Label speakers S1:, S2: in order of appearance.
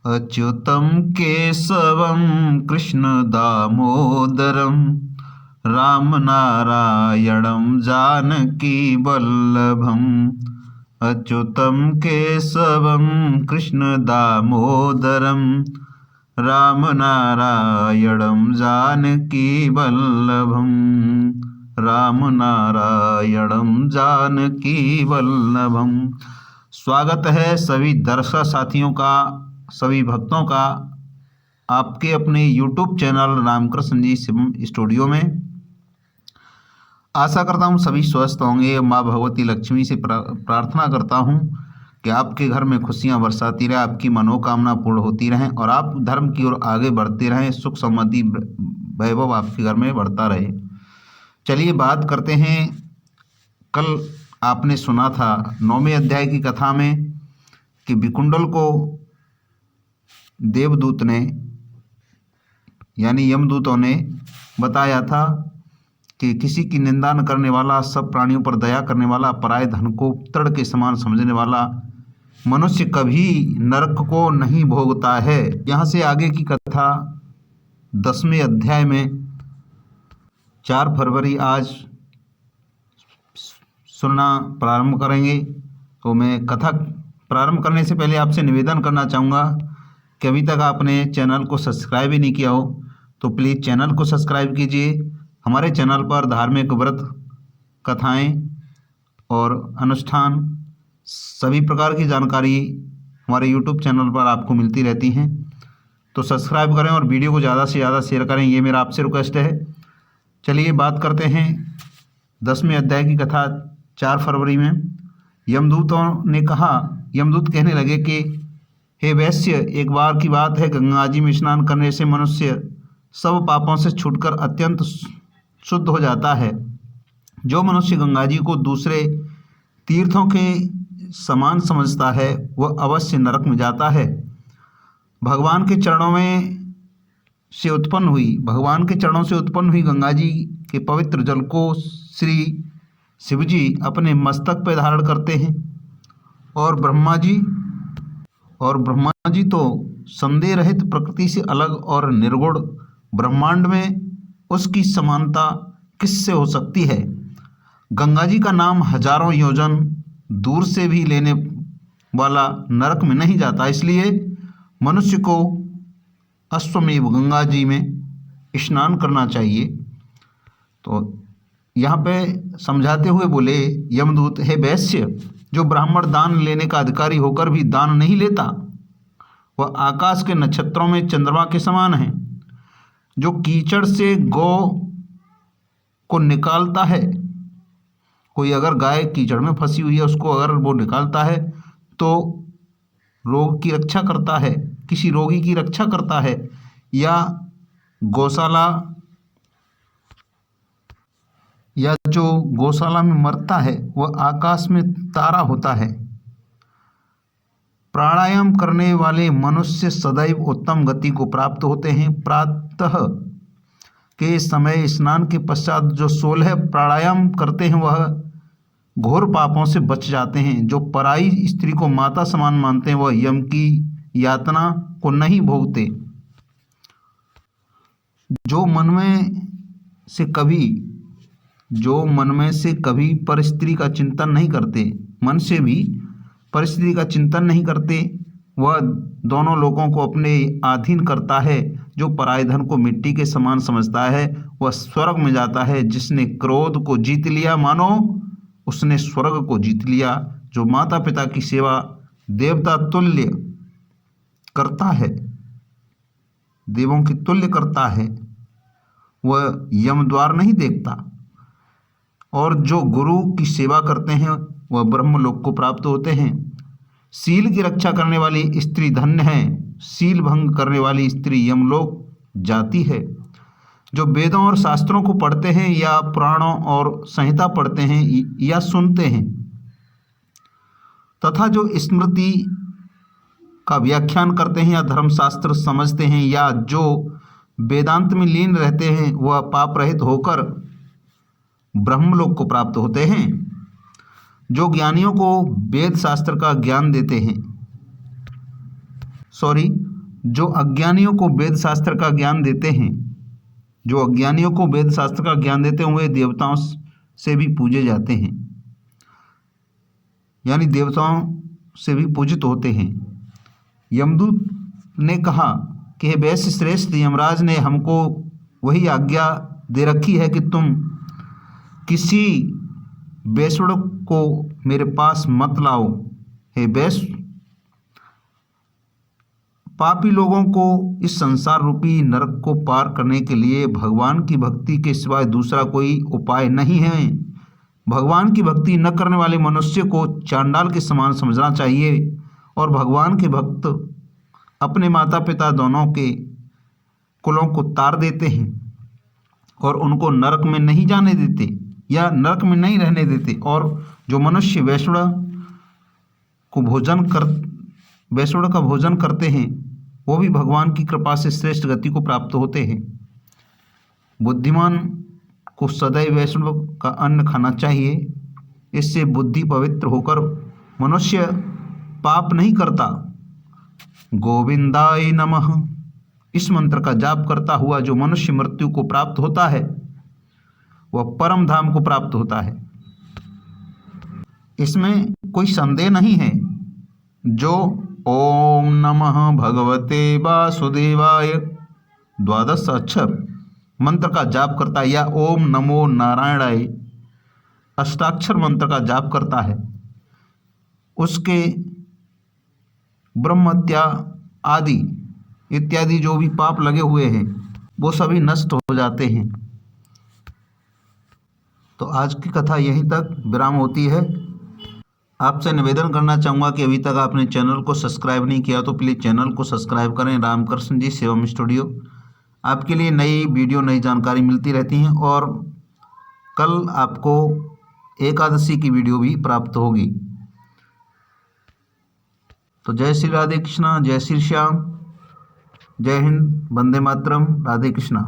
S1: अच्युतं केशवं कृष्णदामोदरं रामनारायणं जानकीवल्लभम्। अच्युतं केशवं कृष्णदामोदरं रामनारायणं जानकीवल्लभम्। रामनारायणं जानकीवल्लभम्। स्वागत है सभी दर्शक साथियों का, सभी भक्तों का आपके अपने YouTube चैनल रामकृष्ण जी शिवम स्टूडियो में। आशा करता हूँ सभी स्वस्थ होंगे। माँ भगवती लक्ष्मी से प्रार्थना करता हूँ कि आपके घर में खुशियाँ बरसाती रहे, आपकी मनोकामना पूर्ण होती रहें और आप धर्म की ओर आगे बढ़ते रहें। सुख समृद्धि वैभव आपके घर में बढ़ता रहे। चलिए बात करते हैं। कल आपने सुना था 9वें अध्याय की कथा में कि विकुंडल को देवदूत ने यानी यमदूतों ने बताया था कि किसी की निंदा न करने वाला, सब प्राणियों पर दया करने वाला, पराये धन को तृण के समान समझने वाला मनुष्य कभी नरक को नहीं भोगता है। यहाँ से आगे की कथा 10वें अध्याय में 4 फरवरी आज सुनना प्रारंभ करेंगे। तो मैं कथा प्रारंभ करने से पहले आपसे निवेदन करना चाहूँगा कि अभी तक आपने चैनल को सब्सक्राइब ही नहीं किया हो तो प्लीज़ चैनल को सब्सक्राइब कीजिए। हमारे चैनल पर धार्मिक व्रत, कथाएं और अनुष्ठान सभी प्रकार की जानकारी हमारे YouTube चैनल पर आपको मिलती रहती हैं। तो सब्सक्राइब करें और वीडियो को ज़्यादा से ज़्यादा शेयर करें, ये मेरा आपसे रिक्वेस्ट है। चलिए बात करते हैं 10वें अध्याय की कथा। 4 फरवरी में यमदूतों ने कहा, यमदूत कहने लगे कि हे वैश्य, एक बार की बात है, गंगा जी में स्नान करने से मनुष्य सब पापों से छूटकर अत्यंत शुद्ध हो जाता है। जो मनुष्य गंगा जी को दूसरे तीर्थों के समान समझता है वह अवश्य नरक में जाता है। भगवान के चरणों से उत्पन्न हुई गंगा जी के पवित्र जल को श्री शिव जी अपने मस्तक पर धारण करते हैं और ब्रह्मा जी तो संदेह रहित प्रकृति से अलग और निर्गुण ब्रह्मांड में उसकी समानता किससे हो सकती है। गंगा जी का नाम हजारों योजन दूर से भी लेने वाला नरक में नहीं जाता। इसलिए मनुष्य को अश्वमेव गंगा जी में स्नान करना चाहिए। तो यहाँ पे समझाते हुए बोले यमदूत, हे वैश्य, जो ब्राह्मण दान लेने का अधिकारी होकर भी दान नहीं लेता वह आकाश के नक्षत्रों में चंद्रमा के समान है। जो कीचड़ से गौ को निकालता है, कोई अगर गाय कीचड़ में फंसी हुई है उसको अगर वो निकालता है तो रोग की रक्षा करता है, किसी रोगी की रक्षा करता है। या जो गौशाला में मरता है वह आकाश में तारा होता है। प्राणायाम करने वाले मनुष्य सदैव उत्तम गति को प्राप्त होते हैं। प्रातः के समय स्नान के पश्चात जो 16 प्राणायाम करते हैं वह घोर पापों से बच जाते हैं। जो पराई स्त्री को माता समान मानते हैं वह यम की यातना को नहीं भोगते। जो मन में से कभी परस्त्री का चिंतन नहीं करते, मन से भी परिस्थिति का चिंतन नहीं करते, वह दोनों लोगों को अपने अधीन करता है। जो पराय धन को मिट्टी के समान समझता है वह स्वर्ग में जाता है। जिसने क्रोध को जीत लिया मानो उसने स्वर्ग को जीत लिया। जो माता पिता की सेवा देवता तुल्य करता है, देवों की तुल्य करता है, वह यम द्वार नहीं देखता। और जो गुरु की सेवा करते हैं वह ब्रह्मलोक को प्राप्त होते हैं। शील की रक्षा करने वाली स्त्री धन्य है, शील भंग करने वाली स्त्री यमलोक जाती है। जो वेदों और शास्त्रों को पढ़ते हैं या पुराणों और संहिता पढ़ते हैं या सुनते हैं तथा जो स्मृति का व्याख्यान करते हैं या धर्मशास्त्र समझते हैं या जो वेदांत में लीन रहते हैं वह पाप रहित होकर ब्रह्मलोक को प्राप्त होते हैं। जो ज्ञानियों को वेद शास्त्र का ज्ञान देते हैं जो अज्ञानियों को वेद शास्त्र का ज्ञान देते हैं, जो अज्ञानियों को वेद शास्त्र का ज्ञान देते हैं वे देवताओं से भी पूजे जाते हैं, यानी देवताओं से भी पूजित होते हैं। यमदूत ने कहा कि हे वैश्य श्रेष्ठ, यमराज ने हमको वही आज्ञा दे रखी है कि तुम किसी वैष्णव को मेरे पास मत लाओ। हे वैश्य, पापी लोगों को इस संसार रूपी नरक को पार करने के लिए भगवान की भक्ति के सिवाय दूसरा कोई उपाय नहीं है। भगवान की भक्ति न करने वाले मनुष्य को चांडाल के समान समझना चाहिए और भगवान के भक्त अपने माता पिता दोनों के कुलों को तार देते हैं और उनको नरक में नहीं जाने देते या नरक में नहीं रहने देते। और जो मनुष्य वैष्णव का भोजन करते हैं वो भी भगवान की कृपा से श्रेष्ठ गति को प्राप्त होते हैं। बुद्धिमान को सदैव वैष्णव का अन्न खाना चाहिए, इससे बुद्धि पवित्र होकर मनुष्य पाप नहीं करता। गोविंदाय नमः इस मंत्र का जाप करता हुआ जो मनुष्य मृत्यु को प्राप्त होता है वह परम धाम को प्राप्त होता है। इसमें कोई संदेह नहीं है। जो ओम नमः भगवते वासुदेवाय 12 अक्षर मंत्र का जाप करता है या ओम नमो नारायणाय अष्टाक्षर मंत्र का जाप करता है, उसके ब्रह्महत्या आदि इत्यादि जो भी पाप लगे हुए हैं वो सभी नष्ट हो जाते हैं। तो आज की कथा यहीं तक विराम होती है। आपसे निवेदन करना चाहूँगा कि अभी तक आपने चैनल को सब्सक्राइब नहीं किया तो प्लीज़ चैनल को सब्सक्राइब करें। रामकृष्ण जी शिवम स्टूडियो आपके लिए नई वीडियो नई जानकारी मिलती रहती हैं और कल आपको एकादशी की वीडियो भी प्राप्त होगी। तो जय श्री राधे कृष्णा, जय श्री श्याम, जय हिंद, वंदे मातरम, राधे कृष्णा।